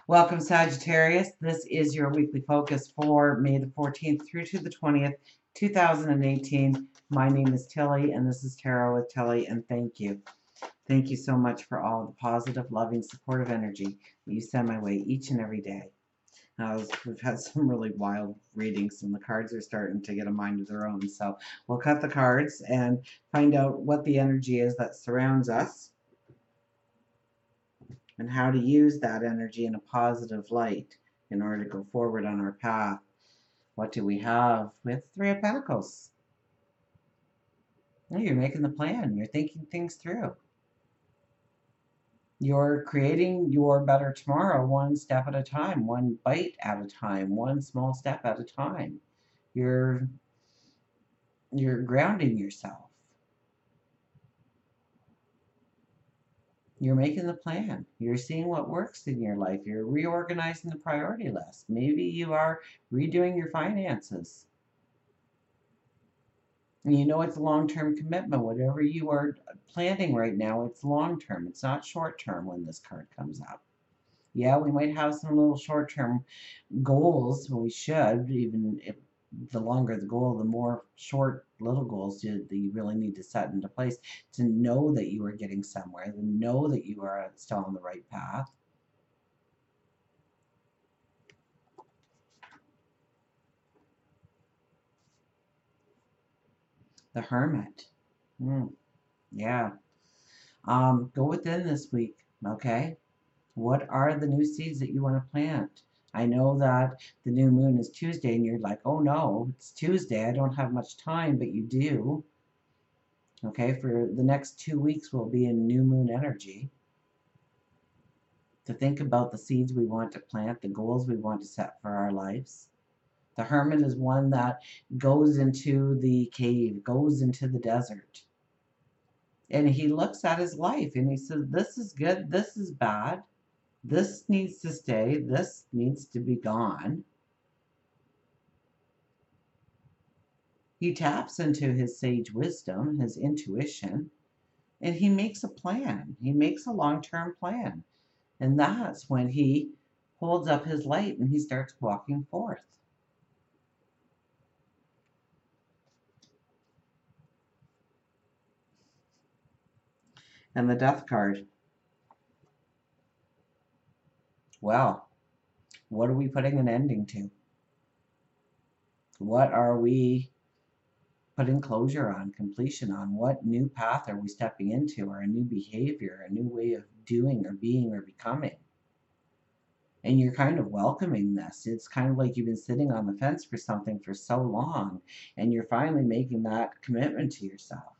Welcome, Sagittarius. This is your weekly focus for May the 14th through to the 20th, 2018. My name is Tilly, and this is Tarot with Tilly, and thank you. Thank you so much for all the positive, loving, supportive energy that you send my way each and every day. We've had some really wild readings, and the cards are starting to get a mind of their own. So we'll cut the cards and find out what the energy is that surrounds us, and how to use that energy in a positive light in order to go forward on our path. What do we have with Three of Pentacles? Well, you're making the plan. You're thinking things through. You're creating your better tomorrow one step at a time, one bite at a time, one small step at a time. You're grounding yourself. You're making the plan. You're seeing what works in your life. You're reorganizing the priority list. Maybe you are redoing your finances. And you know it's a long-term commitment. Whatever you are planning right now, it's long-term. It's not short-term when this card comes up. Yeah, we might have some little short-term goals. We should, even if the longer the goal, the more short little goals that you really need to set into place to know that you are getting somewhere, to know that you are still on the right path. The Hermit. Yeah. Go within this week, okay? What are the new seeds that you want to plant? I know that the new moon is Tuesday, and you're like, oh no, it's Tuesday. I don't have much time, but you do. Okay, for the next 2 weeks, we'll be in new moon energy to think about the seeds we want to plant, the goals we want to set for our lives. The hermit is one that goes into the cave, goes into the desert. And he looks at his life and he says, this is good, this is bad. This needs to stay. This needs to be gone. He taps into his sage wisdom, his intuition, and he makes a plan. He makes a long-term plan. And that's when he holds up his light and he starts walking forth. And the Death card. Well, what are we putting an ending to? What are we putting closure on, completion on? What new path are we stepping into, or a new behavior, a new way of doing or being or becoming? And you're kind of welcoming this. It's kind of like you've been sitting on the fence for something for so long, and you're finally making that commitment to yourself.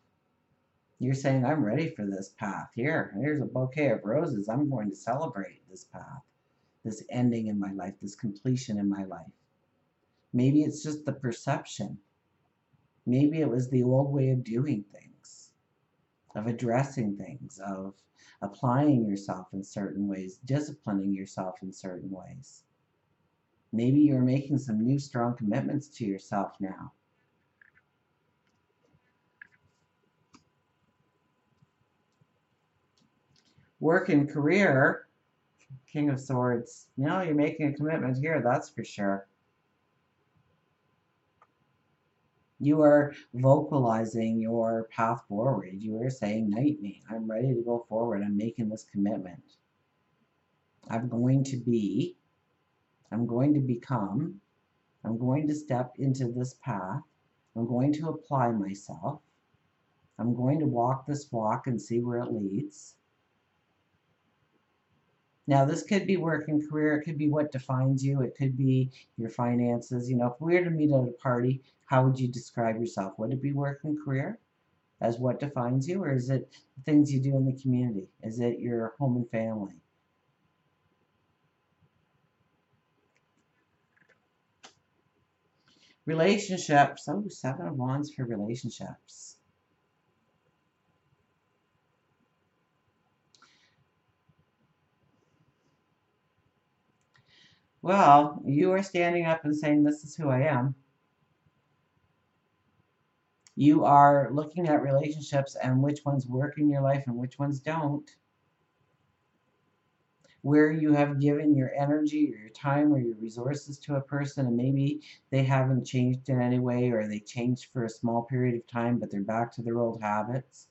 You're saying, I'm ready for this path. Here's a bouquet of roses. I'm going to celebrate this path, this ending in my life, this completion in my life. Maybe it's just the perception. Maybe it was the old way of doing things, of addressing things, of applying yourself in certain ways, disciplining yourself in certain ways. Maybe you're making some new strong commitments to yourself now. Work and career, King of Swords. You know, you're making a commitment here, that's for sure. You are vocalizing your path forward. You are saying, "Knight me. I'm ready to go forward. I'm making this commitment. I'm going to be, I'm going to become, I'm going to step into this path. I'm going to apply myself. I'm going to walk this walk and see where it leads." Now, this could be work and career. It could be what defines you. It could be your finances. You know, if we were to meet at a party, how would you describe yourself? Would it be work and career as what defines you? Or is it the things you do in the community? Is it your home and family? Relationships. Oh, Seven of Wands for relationships. Well, you are standing up and saying, this is who I am. You are looking at relationships and which ones work in your life and which ones don't. where you have given your energy or your time or your resources to a person, and maybe they haven't changed in any way, or they changed for a small period of time, but they're back to their old habits.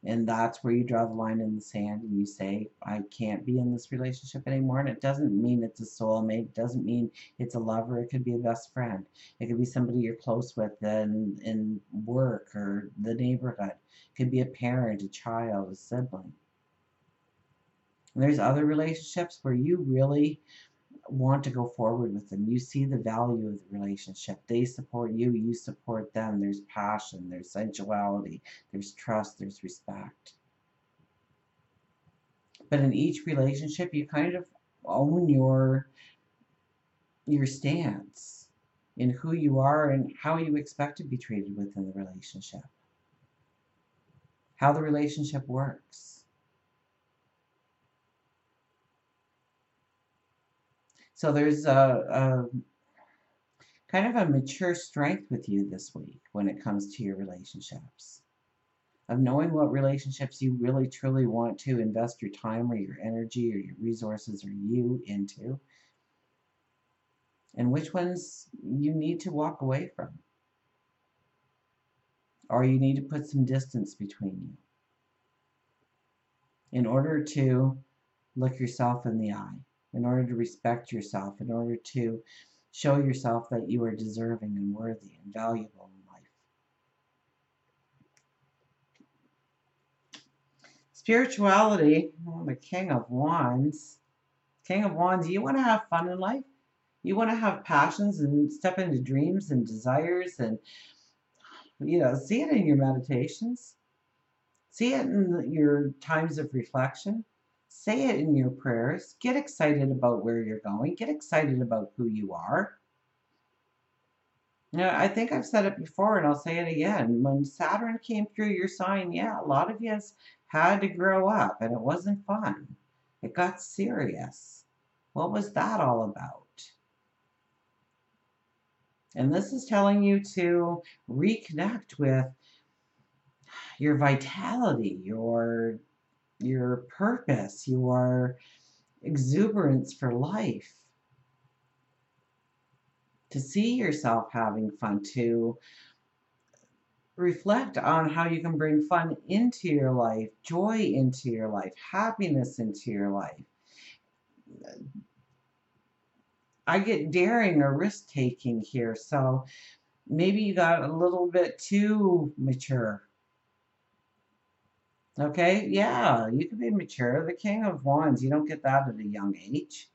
And that's where you draw the line in the sand and you say, I can't be in this relationship anymore. And it doesn't mean it's a soulmate. It doesn't mean it's a lover. It could be a best friend. It could be somebody you're close with in work or the neighborhood. It could be a parent, a child, a sibling. And there's other relationships where you really want to go forward with them. You see the value of the relationship. They support you, you support them. There's passion, there's sensuality, there's trust, there's respect. But in each relationship, you kind of own your stance in who you are and how you expect to be treated within the relationship. How the relationship works. So there's a kind of a mature strength with you this week when it comes to your relationships. Of knowing what relationships you really truly want to invest your time or your energy or your resources or you into, and which ones you need to walk away from, or you need to put some distance between you in order to look yourself in the eye, in order to respect yourself, in order to show yourself that you are deserving and worthy and valuable in life. Spirituality, the King of Wands. King of Wands, you want to have fun in life? You want to have passions and step into dreams and desires and, see it in your meditations. See it in your times of reflection. Say it in your prayers. Get excited about where you're going. Get excited about who you are. I think I've said it before and I'll say it again. When Saturn came through your sign, a lot of you had to grow up and it wasn't fun. It got serious. What was that all about? And this is telling you to reconnect with your vitality, your purpose, your exuberance for life. To see yourself having fun, to reflect on how you can bring fun into your life, joy into your life, happiness into your life. I get daring or risk taking here, so maybe you got a little bit too mature. Okay, yeah, you can be mature. The King of Wands, you don't get that at a young age.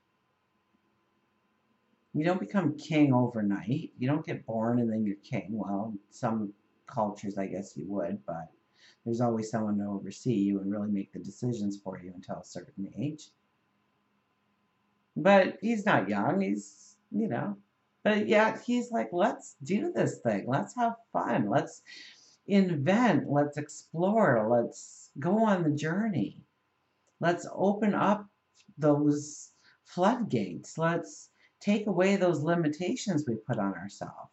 You don't become king overnight. You don't get born and then you're king. Well, some cultures, I guess you would, but there's always someone to oversee you and really make the decisions for you until a certain age. But he's not young. He's, but yet he's like, let's do this thing. Let's have fun. Let's invent. Let's explore. Let's go on the journey. Let's open up those floodgates. Let's take away those limitations we put on ourselves.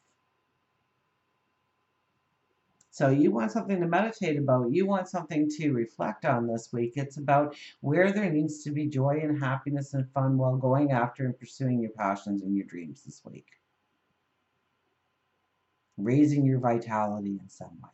So you want something to meditate about. You want something to reflect on this week. It's about where there needs to be joy and happiness and fun while going after and pursuing your passions and your dreams this week. Raising your vitality in some way.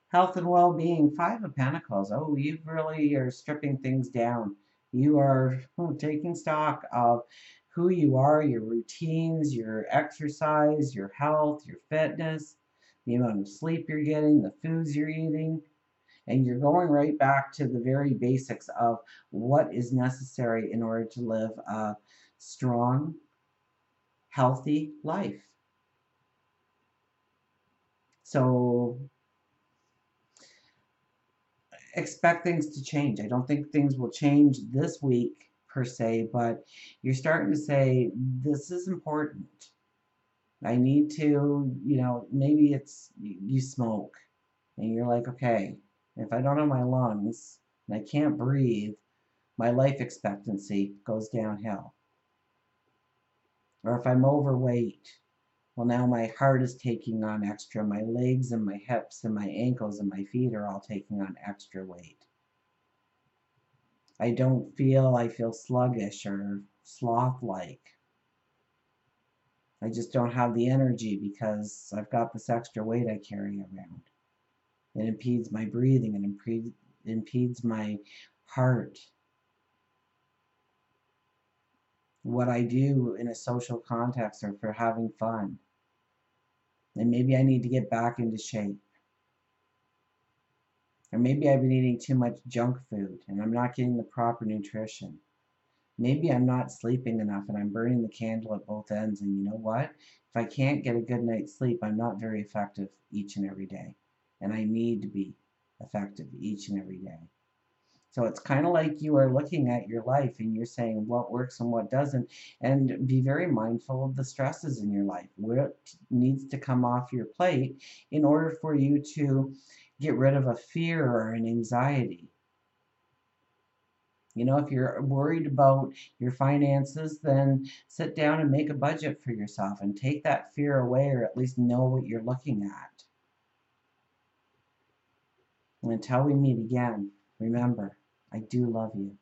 Health and well-being, Five of Pentacles. Oh, you really are stripping things down. You are taking stock of who you are, your routines, your exercise, your health, your fitness, the amount of sleep you're getting, the foods you're eating, and you're going right back to the very basics of what is necessary in order to live a strong, healthy life. So expect things to change. I don't think things will change this week per se, but you're starting to say, this is important. I need to, maybe it's you smoke and you're like, okay, if I don't have my lungs and I can't breathe, my life expectancy goes downhill. Or if I'm overweight Well, now my heart is taking on extra. My legs and my hips and my ankles and my feet are all taking on extra weight. I feel sluggish or sloth-like. I just don't have the energy because I've got this extra weight I carry around. It impedes my breathing and impedes my heart. What I do in a social context or for having fun. And maybe I need to get back into shape. Or maybe I've been eating too much junk food and I'm not getting the proper nutrition. Maybe I'm not sleeping enough and I'm burning the candle at both ends. And you know what? If I can't get a good night's sleep, I'm not very effective each and every day. And I need to be effective each and every day. So it's kind of like you are looking at your life and you're saying what works and what doesn't, and be very mindful of the stresses in your life. What needs to come off your plate in order for you to get rid of a fear or an anxiety. You know, if you're worried about your finances, then sit down and make a budget for yourself and take that fear away, or at least know what you're looking at. And until we meet again, remember, I do love you.